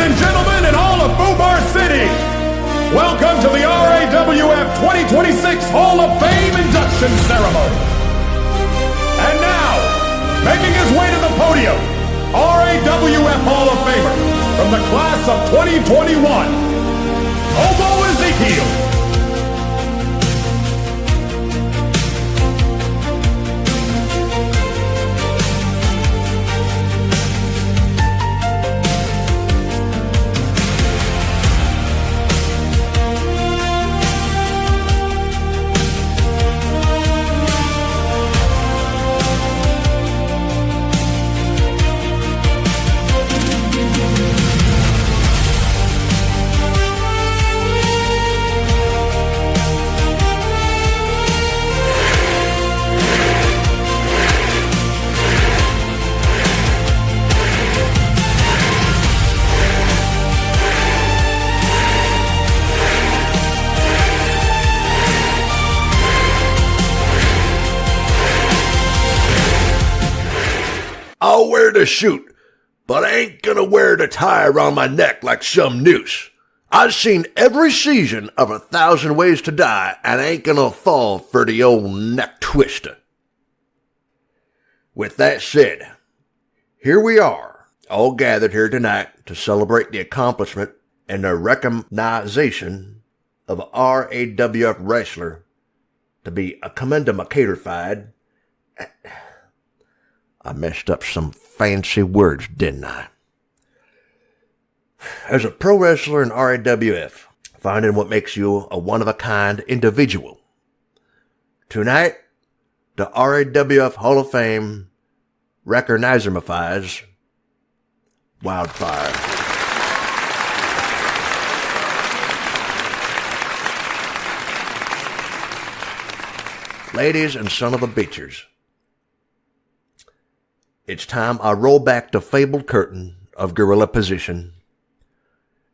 and gentlemen, in all of Fubar City, welcome to the RAWF 2026 Hall of Fame induction ceremony. And now, making his way to the podium, RAWF Hall of Famer from the class of 2021, Hobo Ezekiel. I'll wear the chute, but I ain't gonna wear the tie around my neck like some noose. I've seen every season of 1,000 Ways to Die, and I ain't gonna fall for the old neck twister. With that said, here we are, all gathered here tonight to celebrate the accomplishment and the recognition of a RAWF wrestler to be a commendamacatified. I messed up some fancy words, didn't I? As a pro wrestler in RAWF, finding what makes you a one-of-a-kind individual. Tonight, the RAWF Hall of Fame recognizermifies Wildfire. Ladies and son of a bitchers, it's time I roll back the fabled curtain of gorilla position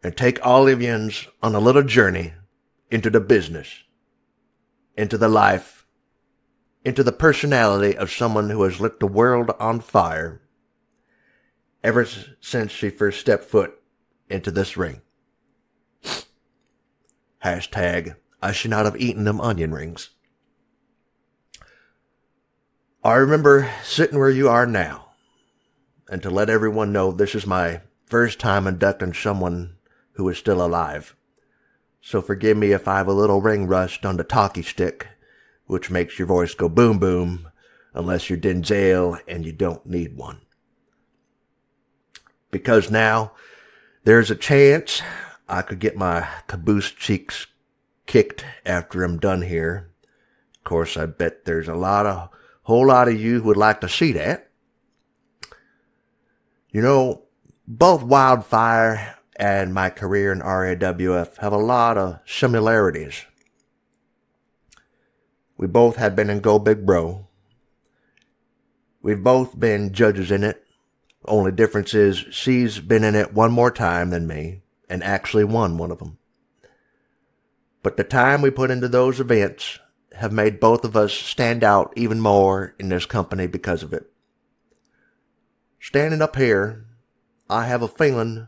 and take all of yous on a little journey into the business, into the life, into the personality of someone who has lit the world on fire ever since she first stepped foot into this ring. Hashtag, I should not have eaten them onion rings. I remember sitting where you are now, and to let everyone know this is my first time inducting someone who is still alive. So forgive me if I have a little ring rust on the talkie stick, which makes your voice go boom boom, unless you're Denzel and you don't need one. Because now, there's a chance I could get my caboose cheeks kicked after I'm done here. Of course, I bet there's a whole lot of you who would like to see that. You know, both Wildfire and my career in RAWF have a lot of similarities. We both had been in Go Big Bro. We've both been judges in it. Only difference is she's been in it one more time than me and actually won one of them. But the time we put into those events have made both of us stand out even more in this company because of it. Standing up here, I have a feeling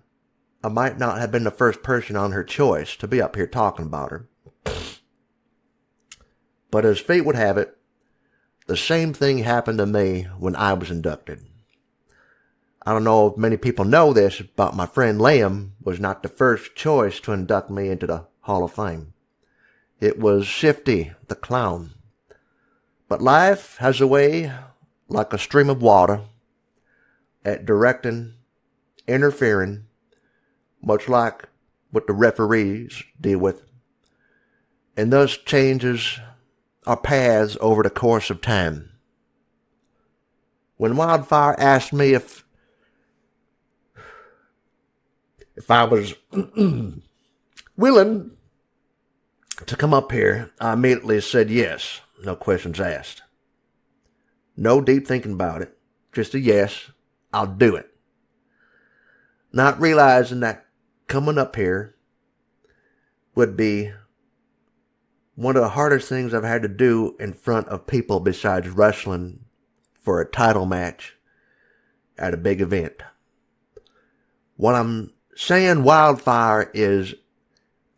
I might not have been the first person on her choice to be up here talking about her. But as fate would have it, the same thing happened to me when I was inducted. I don't know if many people know this, but my friend Liam was not the first choice to induct me into the Hall of Fame. It was Shifty, the clown. But life has a way, like a stream of water, at directing, interfering, much like what the referees deal with, and thus changes our paths over the course of time. When Wildfire asked me if I was willing to come up here, I immediately said yes, no questions asked. No deep thinking about it, just a yes, I'll do it. Not realizing that coming up here would be one of the hardest things I've had to do in front of people besides wrestling for a title match at a big event. What I'm saying Wildfire is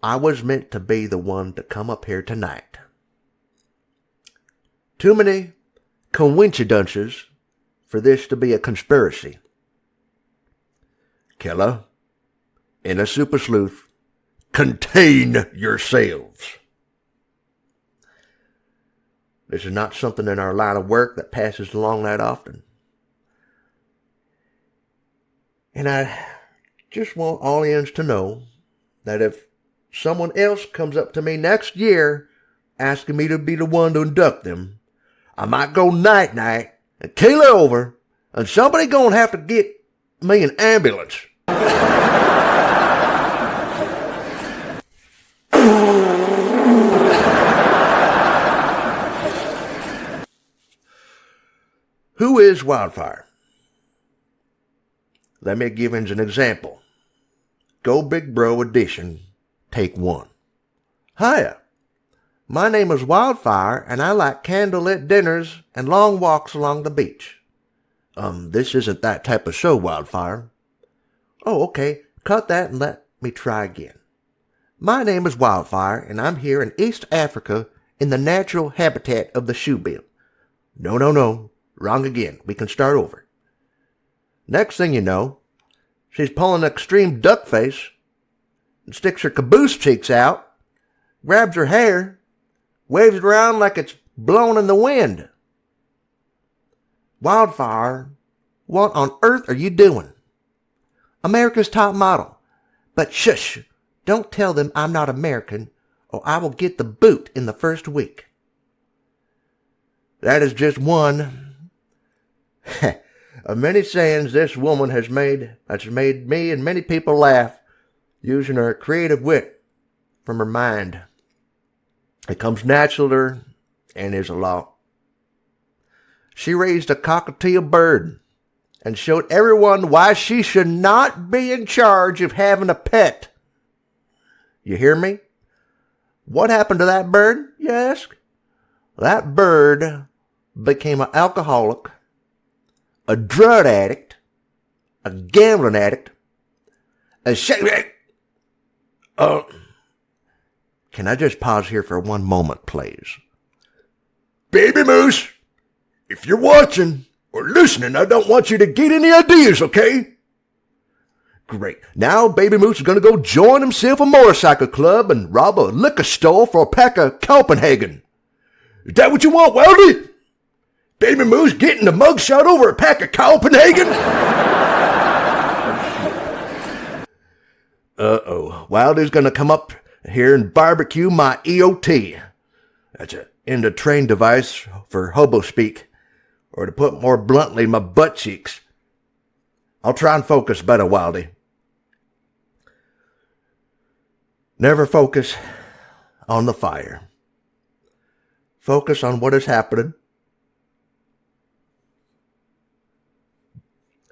I was meant to be the one to come up here tonight. Too many coincidences for this to be a conspiracy. Killer, in a super sleuth, contain yourselves. This is not something in our line of work that passes along that often. And I just want audience to know that if someone else comes up to me next year asking me to be the one to induct them, I might go night-night and keel over, and somebody gonna have to get me an ambulance. Who is Wildfire? Let me give you an example. Go Big Bro edition, take 1. Hiya. My name is Wildfire, and I like candlelit dinners and long walks along the beach. This isn't that type of show, Wildfire. Oh, okay. Cut that and let me try again. My name is Wildfire, and I'm here in East Africa in the natural habitat of the shoebill. No. Wrong again. We can start over. Next thing you know, she's pulling an extreme duck face and sticks her caboose cheeks out, grabs her hair, waves it around like it's blown in the wind. Wildfire, what on earth are you doing? America's top model. But shush, don't tell them I'm not American, or I will get the boot in the first week. That is just one of many sayings this woman has made me and many people laugh, using her creative wit from her mind. It comes natural to her and is a law. She raised a cockatiel bird and showed everyone why she should not be in charge of having a pet. You hear me? What happened to that bird, you ask? That bird became an alcoholic, a drug addict, a gambling addict, a Can I just pause here for one moment, please? Baby Moose, if you're watching or listening, I don't want you to get any ideas, okay? Great. Now Baby Moose is going to go join himself a motorcycle club and rob a liquor store for a pack of Copenhagen. Is that what you want, Wildy? Baby Moose getting the mugshot over a pack of Copenhagen? Wildy's going to come up here and barbecue my EOT. That's an end-of-train device for hobo speak, or to put more bluntly, my butt cheeks. I'll try and focus better, Wildy. Never focus on the fire. Focus on what is happening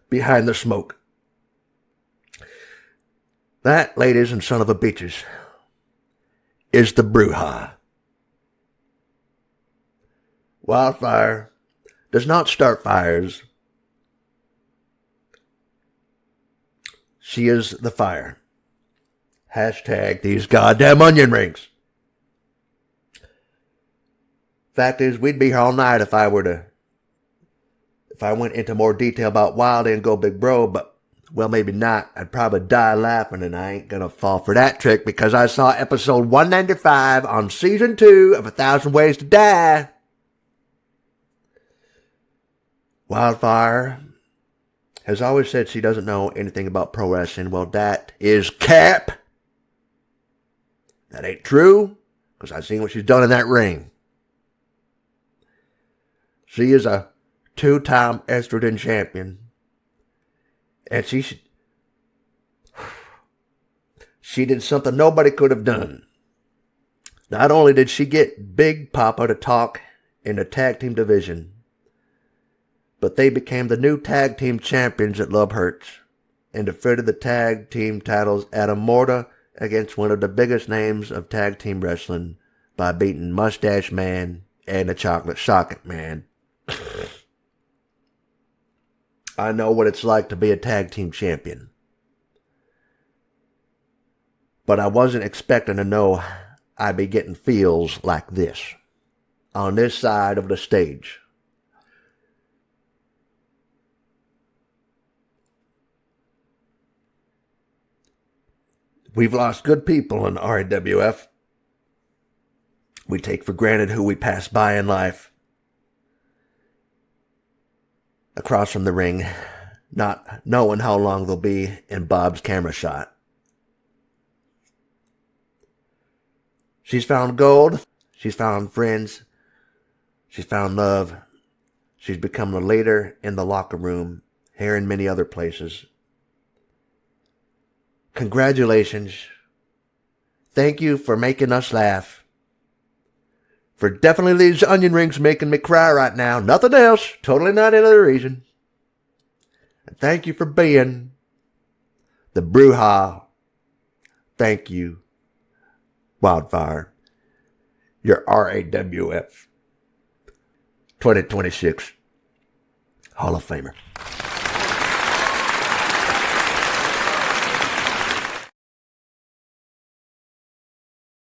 behind the smoke. That, ladies and son of a bitches, is the brouhaha. Wildfire does not start fires. She is the fire. Hashtag these goddamn onion rings. Fact is, we'd be here all night if I went into more detail about Wildy and Go Big Bro, but, well, maybe not. I'd probably die laughing, and I ain't gonna fall for that trick because I saw episode 195 on season 2 of 1,000 Ways to Die. Wildfire has always said she doesn't know anything about pro wrestling. Well, that is cap. That ain't true, because I've seen what she's done in that ring. She is a 2-time estrogen champion. And she did something nobody could have done. Not only did she get Big Papa to talk in the tag team division, but they became the new tag team champions at Love Hurts and defended the tag team titles at a mortar against one of the biggest names of tag team wrestling by beating Mustache Man and the Chocolate Socket Man. I know what it's like to be a tag team champion. But I wasn't expecting to know I'd be getting feels like this on this side of the stage. We've lost good people in RAWF. We take for granted who we pass by in life. Across from the ring, not knowing how long they'll be in Bob's camera shot. She's found gold. She's found friends. She's found love. She's become a leader in the locker room, here and many other places. Congratulations. Thank you for making us laugh. For definitely these onion rings making me cry right now. Nothing else. Totally not any other reason. And thank you for being the Bruja. Thank you, Wildfire. Your RAWF 2026 Hall of Famer.